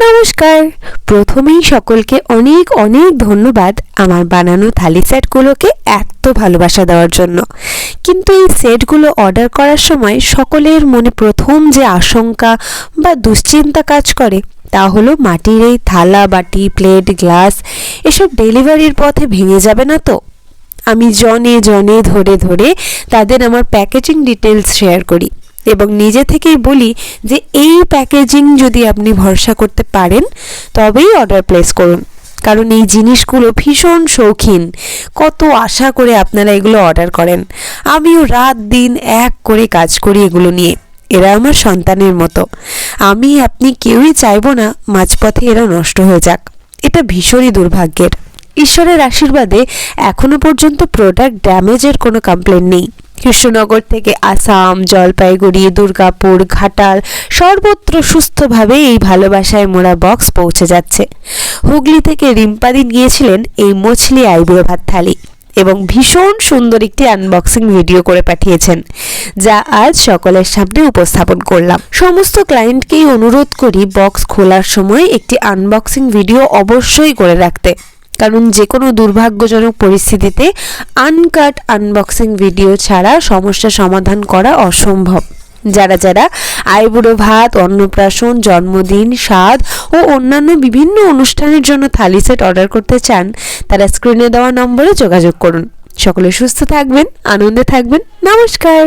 নমস্কার। প্রথমেই সকলকে অনেক অনেক ধন্যবাদ আমার বানানো থালি সেটগুলোকে এত ভালোবাসা দেওয়ার জন্য। কিন্তু এই সেটগুলো অর্ডার করার সময় সকলের মনে প্রথম যে আশঙ্কা বা দুশ্চিন্তা কাজ করে তা হলো মাটির এই থালা, বাটি, প্লেট, গ্লাস এসব ডেলিভারির পথে ভেঙে যাবে না তো। আমি জনে জনে ধরে ধরে তাদের আমার প্যাকেজিং ডিটেলস শেয়ার করি এবং নিজে থেকেই বলি যে এই প্যাকেজিং যদি আপনি ভরসা করতে পারেন তবেই অর্ডার প্লেস করুন, কারণ এই জিনিসগুলো ভীষণ শৌখিন। কত আশা করে আপনারা এগুলো অর্ডার করেন। আমিও রাত দিন এক করে কাজ করি এগুলো নিয়ে। এরা আমার সন্তানের মতো। আমি আপনি কেউই চাইবো না মাঝপথে এরা নষ্ট হয়ে যাক। এটা ভীষণই দুর্ভাগ্যের। ঈশ্বরের আশীর্বাদে এখনো পর্যন্ত প্রোডাক্ট ড্যামেজের কোনো কমপ্লেন নেই। কৃষ্ণনগর থেকে আসাম, জলপাইগুড়ি, দুর্গাপুর, ঘাটাল সর্বত্র সুস্থভাবে এই ভালোবাসায় মোড়া বক্স পৌঁছে যাচ্ছে। হুগলি থেকে রিম্পাদি নিয়েছিলেন এই মছলি আইবুড়ো ভাত থালি এবং ভীষণ সুন্দর একটি আনবক্সিং ভিডিও করে পাঠিয়েছেন, যা আজ সকলের সামনে উপস্থাপন করলাম। সমস্ত ক্লায়েন্টকেই অনুরোধ করি বক্স খোলার সময় একটি আনবক্সিং ভিডিও অবশ্যই করে রাখতে, কারণ যে কোনো দুর্ভাগ্যজনক পরিস্থিতিতে আনকাট আনবক্সিং ভিডিও ছাড়া সমস্যা সমাধান করা অসম্ভব। যারা আইবুড়ো ভাত, অন্নপ্রাশন, জন্মদিন, স্বাদ ও অন্যান্য বিভিন্ন অনুষ্ঠানের জন্য থালি সেট অর্ডার করতে চান তারা স্ক্রিনে দেওয়া নম্বরে যোগাযোগ করুন। সকলে সুস্থ থাকবেন, আনন্দে থাকবেন। নমস্কার।